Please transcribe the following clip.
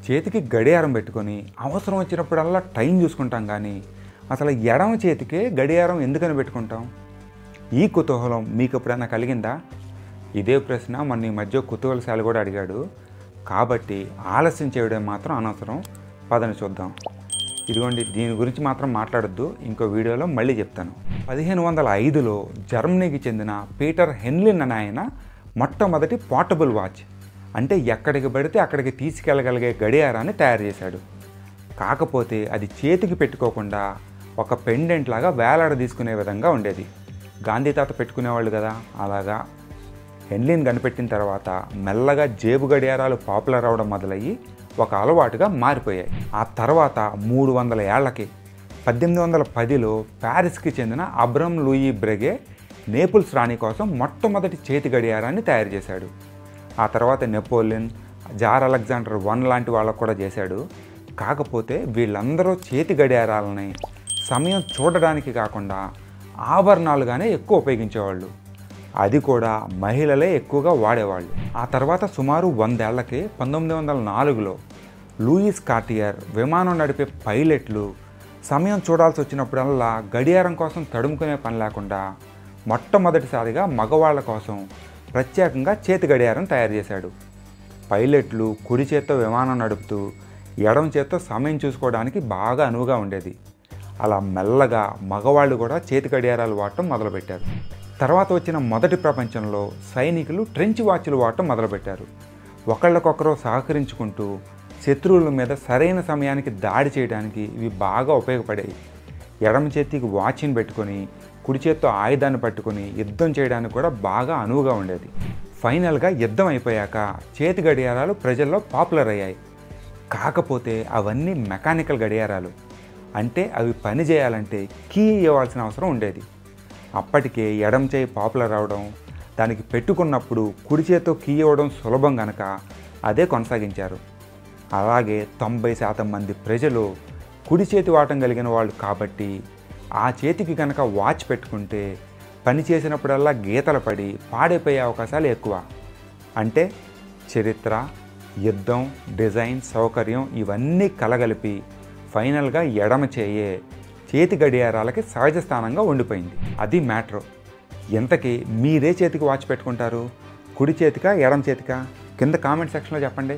చేతికి గడియారం పెట్టుకొని అవసరం వచ్చినప్పుడల్లా టైం చూసుకుంటాం కానీ అసలు ఎడమ చేతికే గడియారం ఎందుకని పెట్టుకుంటాం? ఈ కుతూహలం మీకు ఎప్పుడైనా కలిగిందా? ఇదే ప్రశ్న మన ఈ మధ్య కుతూహలశాలి కూడా అడిగాడు. కాబట్టి ఆలస్యం చేయడం మాత్రం అనవసరం. పదని చూద్దాం. ఇదిగోండి, దీని గురించి మాత్రం మాట్లాడొద్దు, ఇంకో వీడియోలో మళ్ళీ చెప్తాను. 1505లో జర్మనీకి చెందిన పీటర్ హెన్లిన్ అనే ఆయన మొట్టమొదటి పోర్టబుల్ వాచ్, అంటే ఎక్కడికి పడితే అక్కడికి తీసుకెళ్ళగలిగే గడియారాన్ని తయారు చేశాడు. కాకపోతే అది చేతికి పెట్టుకోకుండా ఒక పెండెంట్ లాగా వేలాడ తీసుకునే విధంగా ఉండేది. గాంధీ తాత పెట్టుకునేవాళ్ళు కదా, అలాగా. హెన్లిన్ కనిపెట్టిన తర్వాత మెల్లగా జేబు గడియారాలు పాపులర్ అవడం మొదలయ్యి ఒక అలవాటుగా మారిపోయాయి. ఆ తర్వాత 300 ఏళ్లకి 1810లో ప్యారిస్కి చెందిన అబ్రమ్ లూయి బ్రెగే నేపుల్స్ రాణి కోసం మొట్టమొదటి చేతి గడియారాన్ని తయారు చేశాడు. ఆ తర్వాత నెపోలియన్, జార్ అలెగ్జాండర్ I లాంటి వాళ్ళకు కూడా చేశాడు. కాకపోతే వీళ్ళందరూ చేతి గడియారాలని సమయం చూడడానికి కాకుండా ఆభరణాలుగానే ఎక్కువ ఉపయోగించేవాళ్ళు. అది కూడా మహిళలే ఎక్కువగా వాడేవాళ్ళు. ఆ తర్వాత సుమారు 100 ఏళ్లకి 1904లో లూయిస్ కార్టియర్ విమానం నడిపే పైలట్లు సమయం చూడాల్సి వచ్చినప్పుడల్లా గడియారం కోసం తడుముకునే పని లేకుండా మొట్టమొదటిసారిగా మగవాళ్ళ కోసం ప్రత్యేకంగా చేతి గడియారం తయారు చేశాడు. పైలట్లు కుడి చేత్తో విమానం నడుపుతూ ఎడమ చేత్తో సమయం చూసుకోవడానికి బాగా అనువుగా ఉండేది. అలా మెల్లగా మగవాళ్ళు కూడా చేతి గడియారాలు వాడటం మొదలుపెట్టారు. తర్వాత వచ్చిన మొదటి ప్రపంచంలో సైనికులు ట్రెంచ్ వాచ్లు వాడటం మొదలుపెట్టారు. ఒకళ్ళకొకరు సహకరించుకుంటూ శత్రువుల మీద సరైన సమయానికి దాడి చేయడానికి ఇవి బాగా ఉపయోగపడాయి. ఎడమ చేతికి వాచ్ని పెట్టుకొని కుడి చేత్తో ఆయుధాన్ని పట్టుకొని యుద్ధం చేయడానికి కూడా బాగా అనువుగా ఉండేది. ఫైనల్గా యుద్ధం అయిపోయాక చేతి గడియారాలు ప్రజల్లో పాపులర్ అయ్యాయి. కాకపోతే అవన్నీ మెకానికల్ గడియారాలు, అంటే అవి పని చేయాలంటే కీ ఇవ్వాల్సిన అవసరం ఉండేది. అప్పటికే ఎడమ చేయి పాపులర్ అవడం, దానికి పెట్టుకున్నప్పుడు కుడి చేతితో కీ ఇవ్వడం సులభం కనుక అదే కొనసాగించారు. అలాగే 90% మంది ప్రజలు కుడి చేతి వాటం కలిగిన వాళ్ళు కాబట్టి ఆ చేతికి కనుక వాచ్ పెట్టుకుంటే పని చేసినప్పుడల్లా గీతలు పడి పాడైపోయే అవకాశాలు ఎక్కువ. అంటే చరిత్ర, యుద్ధం, డిజైన్, సౌకర్యం ఇవన్నీ కలగలిపి ఫైనల్గా ఎడమ చేయే చేతి గడియారాలకి సహజ స్థానంగా ఉండిపోయింది. అది మ్యాటర్. ఇంతకీ మీరే చేతికి వాచ్ పెట్టుకుంటారు? కుడి చేతికా, ఎడమ చేతికా? కింద కామెంట్ సెక్షన్లో చెప్పండి.